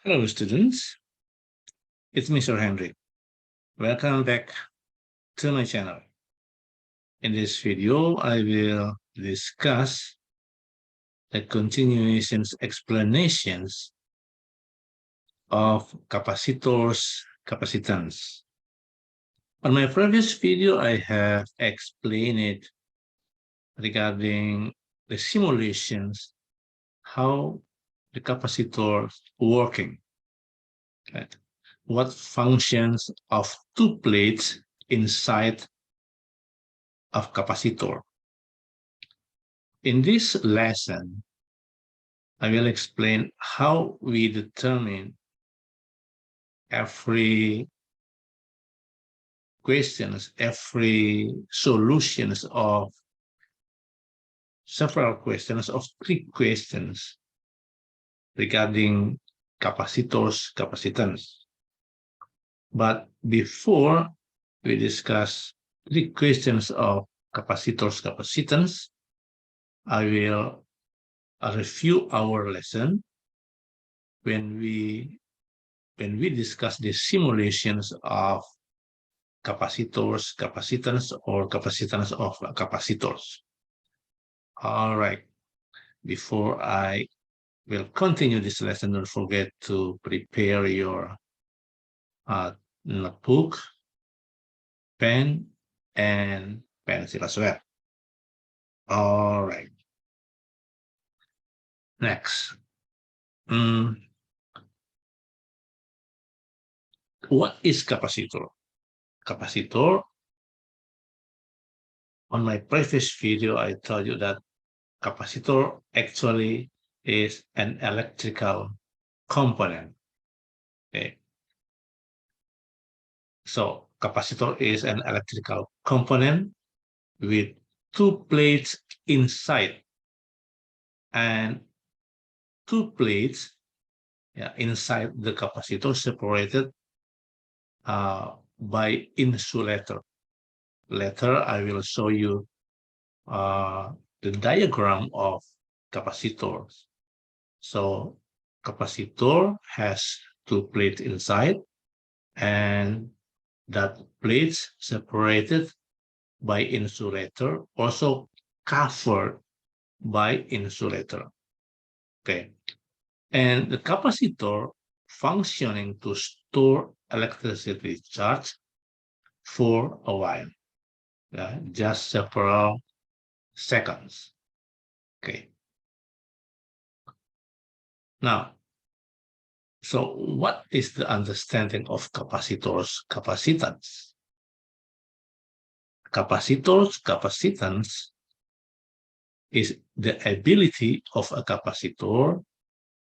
Hello, students. It's Mr. Henry. Welcome back to my channel. In this video, I will discuss the continuations explanations of capacitors capacitance. On my previous video, I have explained it regarding the simulations, how the capacitor working, right? What functions of two plates inside of capacitor. In this lesson, I will explain how we determine every solutions of several questions of 3 questions regarding capacitors capacitance. But before we discuss 3 questions of capacitors capacitance, I will review our lesson when we discuss the simulations of capacitors capacitance or capacitance of capacitors. All right. Before I will continue this lesson, don't forget to prepare your notebook, pen, and pencil as well. All right. Next. What is capacitor? Capacitor, on my previous video, I told you that capacitor actually is an electrical component. Okay. So capacitor is an electrical component with 2 plates inside and 2 plates inside the capacitor separated by insulator. Later, I will show you the diagram of capacitors. So capacitor has 2 plates inside, and that plates separated by insulator, also covered by insulator. Okay. And the capacitor functioning to store electricity charge for a while, just several seconds. Okay. Now, so what is the understanding of capacitors capacitance? Capacitors capacitance is the ability of a capacitor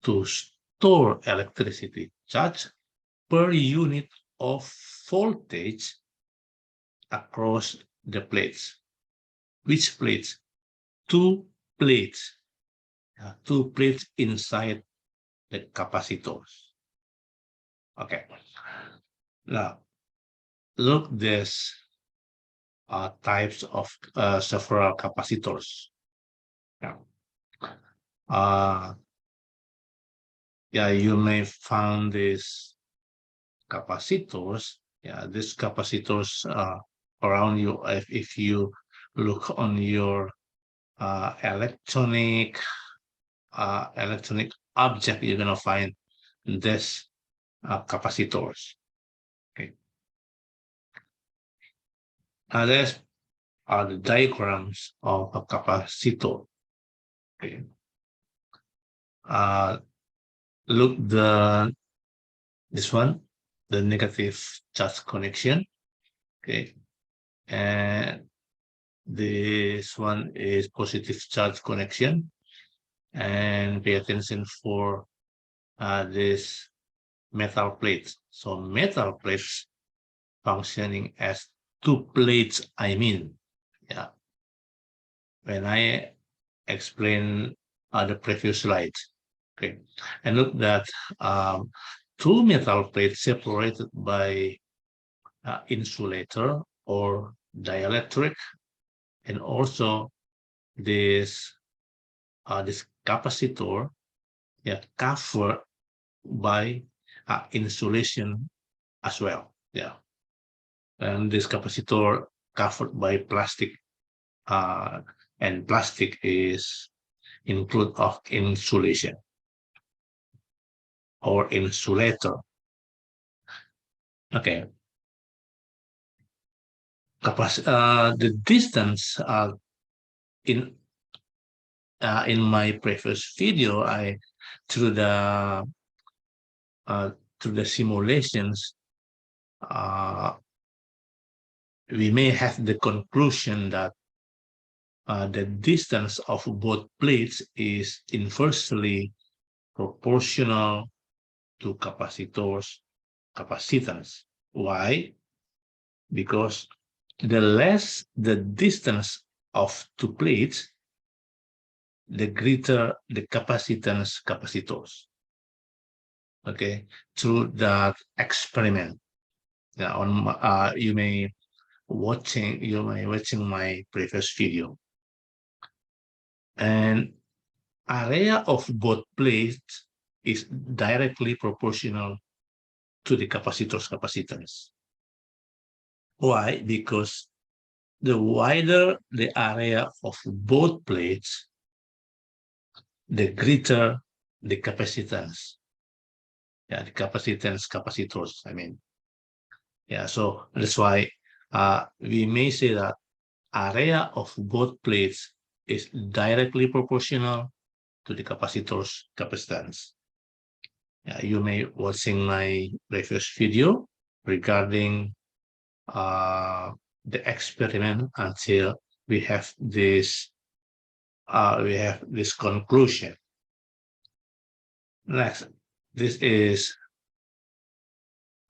to store electricity charge per unit of voltage across the plates. Which plates? 2 plates. 2 plates inside the capacitors. Okay. Now, look this types of several capacitors. You may find these capacitors. These capacitors around you. If you look on your electronic object, you're gonna find this capacitors. Okay. These are the diagrams of a capacitor. Okay. Look this one, the negative charge connection. Okay. And this one is positive charge connection. And pay attention for this metal plates. So metal plates functioning as 2 plates, I mean. When I explain the previous slides. Okay. And look that 2 metal plates separated by insulator or dielectric, and also this capacitor covered by insulation as well. Yeah, and this capacitor covered by plastic, uh, and plastic is include of insulation or insulator. Okay, the distance in in my previous video, I through the uh, through the simulations, uh, we may have the conclusion that the distance of both plates is inversely proportional to capacitors capacitance. Why? Because the less the distance of two plates, the greater the capacitance capacitors. Okay, through that experiment. Yeah, you may watching my previous video, and area of both plates is directly proportional to the capacitor's capacitance. Why? Because the wider the area of both plates, the greater the capacitance. Yeah, the capacitance capacitors, I mean. Yeah, so that's why we may say that area of both plates is directly proportional to the capacitor's capacitance. You may watching my previous video regarding uh, the experiment until we have this conclusion. Next, this is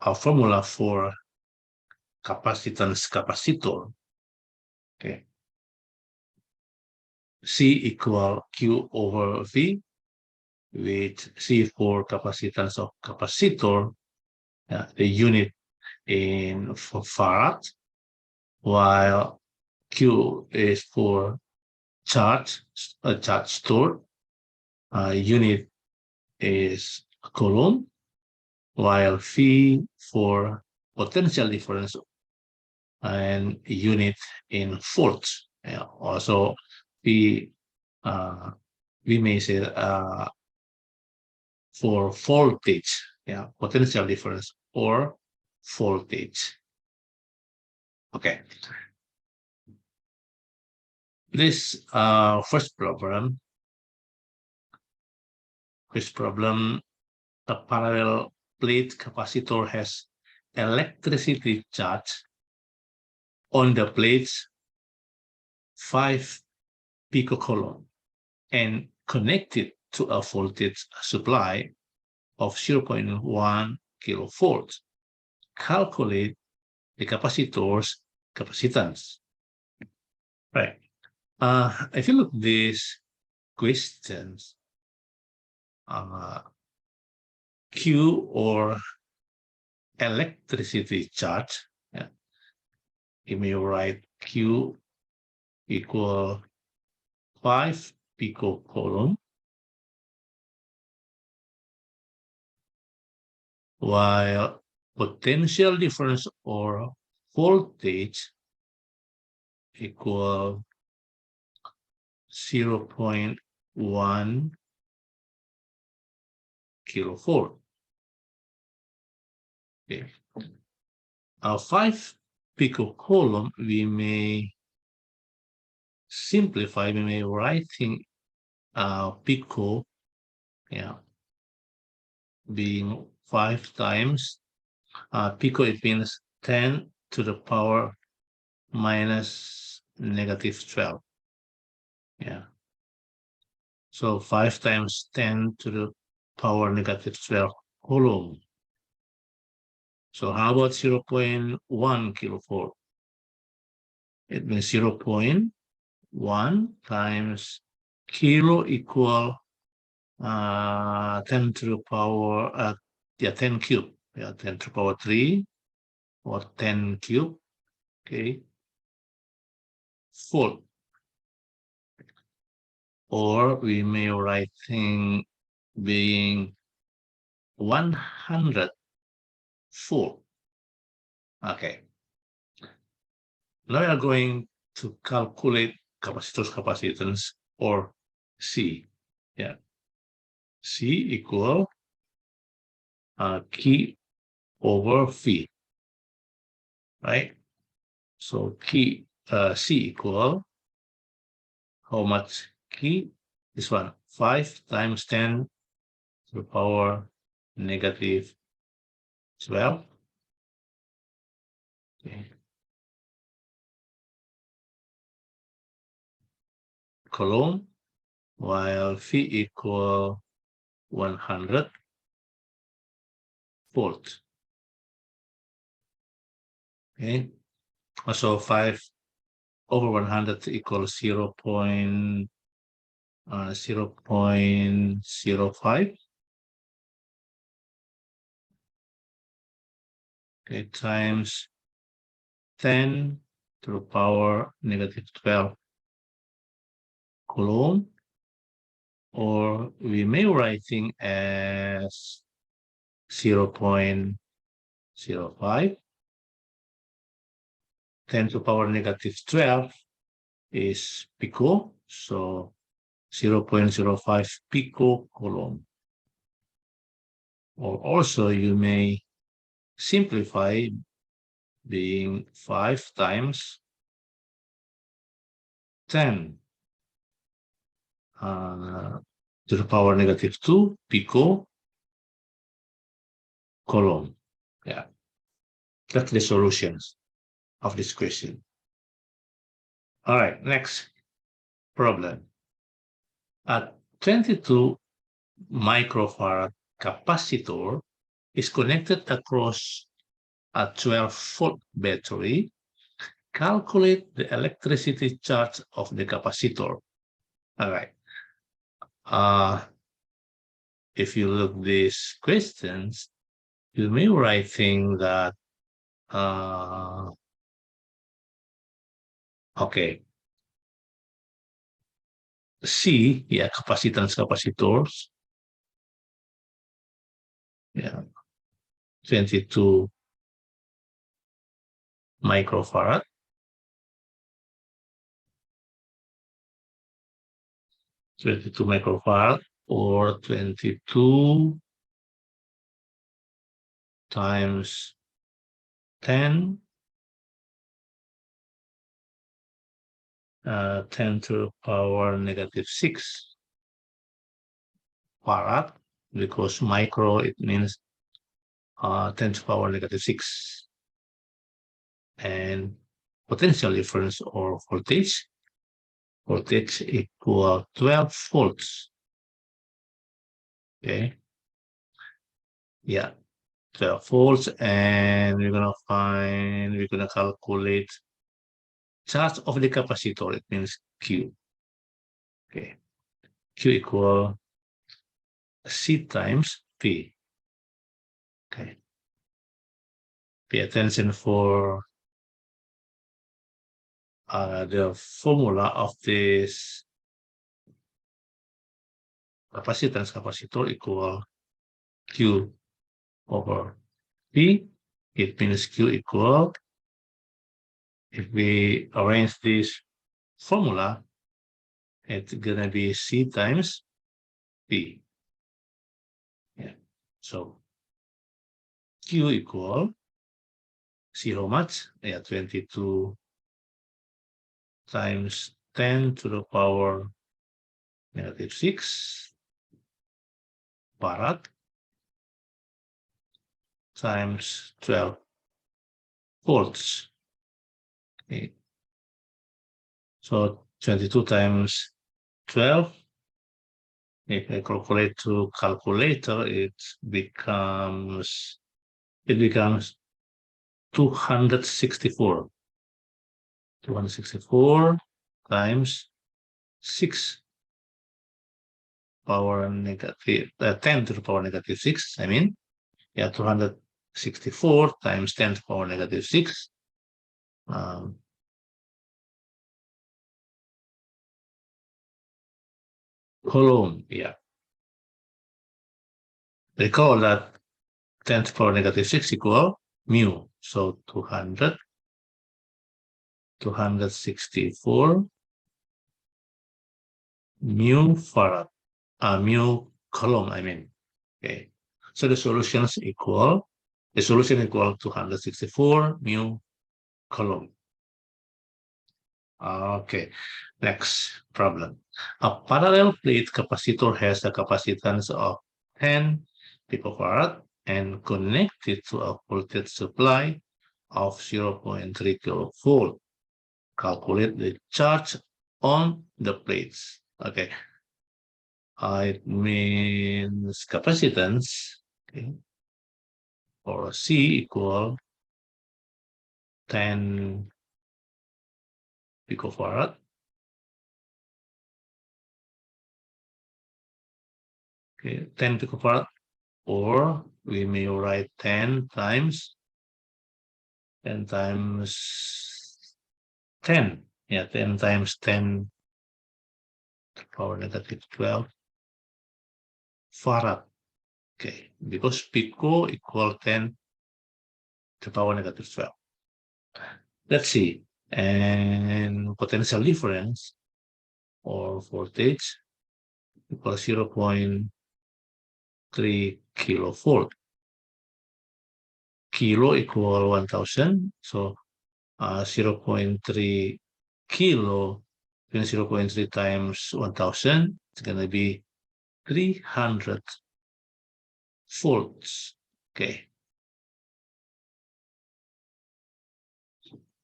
a formula for capacitance capacitor. Okay, C equal Q over V, with C for capacitance of capacitor, the unit in for farad, while Q is for charge, charge store, unit is coulomb, while V for potential difference and unit in volts. Also, we uh, we may say for voltage, potential difference or voltage. Okay, this first problem, a parallel plate capacitor has electricity charge on the plates 5 picocoulomb and connected to a voltage supply of 0.1 kilovolts. Calculate the capacitor's capacitance. Right. If you look at these questions, uh, Q or electricity charge, you may write Q equal 5 picocoulomb, while potential difference or voltage equal 0.1 kilovolt. Okay. 5 picocoulomb, we may simplify, we may writing pico, being 5 times pico, it means 10 to the power minus negative 12. So 5 times 10 to the power negative 12 coulomb. So how about 0.1 kilovolt? It means 0.1 times kilo equal 10 to the power 10 cube, 10 to the power 3 or 10 cube. Okay, volt. Or we may write thing being 100 volt. Okay. Now we are going to calculate capacitors capacitance, or C. Yeah. C equal Q over V, right? So C equal how much Q? This one, 5 times 10 to the power negative 12. Okay. Coulomb, while V equal 100 volt. Okay. So 5 over 100 equals 0.05. Okay, times 10 to the power negative 12 Coulomb, or we may writing as 0.05. 10 to the power negative 12 is pico, so 0.05 pico Coulomb. Or also you may simplify being 5 times 10 to the power negative 2 pico Coulomb. Yeah, that's the solutions of this question. All right, next problem. A 22 microfarad capacitor is connected across a 12-volt battery. Calculate the electricity charge of the capacitor. All right. If you look these questions, you may writing that okay, C, yeah, capacitance capacitors, yeah, 22 microfarad, 22 microfarad, or 22 times 10, 10 to the power negative 6 farad, because micro, it means 10 to the power negative 6. And potential difference or voltage equal 12 volts. Okay. Yeah, 12 volts, and we're gonna calculate charge of the capacitor. It means Q. Okay. Q equal C times P. Okay. Pay attention for the formula of this capacitance capacitor equal Q over P. It means Q equal, if we arrange this formula, it's gonna be C times P. Yeah. So Q equal C how much? Yeah, 22 times 10 to the power negative 6 farad times 12 volts. Okay. So 22 times 12, if I calculate to calculator, it becomes 264. 264 times 6 power negative 10 to the power negative 6, I mean. Yeah, 264 times 10 to the power negative 6. Coulomb, yeah. Recall that 10 to the power negative 6 equal mu. So 200, 264 mu farad, mu coulomb, I mean. Okay. So the solution is equal, 264 mu coulomb. Okay, next problem. A parallel plate capacitor has a capacitance of 10 picofarad and connected to a voltage supply of 0.3 kilovolt. Calculate the charge on the plates. Okay, it means capacitance, okay, for C equal 10 picofarad. Okay, 10 picofarad, or we may write 10 times 10. Yeah, 10 times 10 to the power negative 12 farad. Okay, because pico equal 10 to the power negative 12. Let's see. And potential difference or voltage equals 0.3 kilovolt. Kilo equal 1000. So 0.3 kilo, 0.3 times 1000, it's going to be 300 volts. Okay.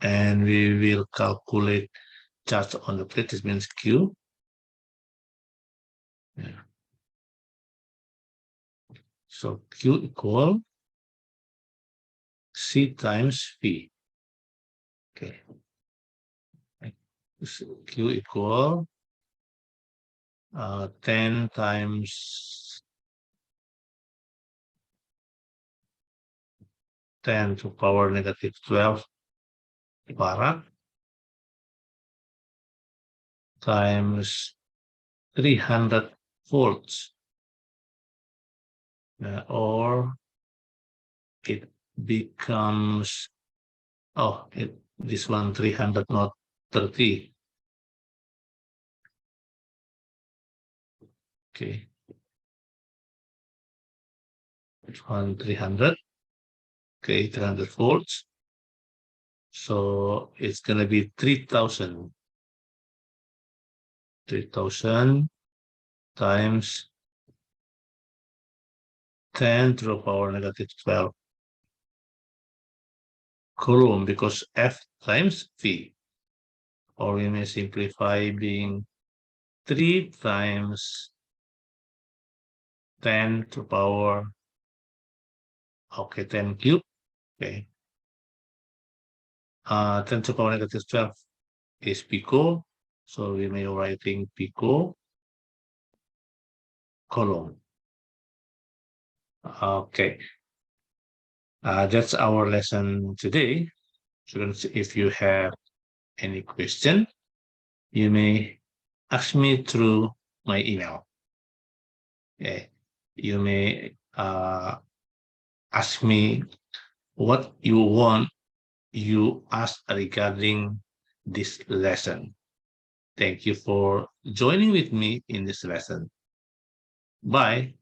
And we will calculate charge on the plate. This means Q. Yeah. So Q equal C times V. Okay. So Q equal 10 times 10 to power negative 12 farad times 300 volts. Or it becomes, this one 300, not 30. Okay. This one 300. Okay, 300 volts. So it's going to be 3,000. 3,000 times 10 to the power negative 12 coulomb, because F times V. Or we may simplify being 3 times 10 to the power, okay, 10 cube. Okay. 10 to the power negative 12 is pico. So we may writing pico coulomb. Okay. That's our lesson today. Students, if you have any question, you may ask me through my email. Okay. You may ask me what you want you ask regarding this lesson. Thank you for joining with me in this lesson. Bye.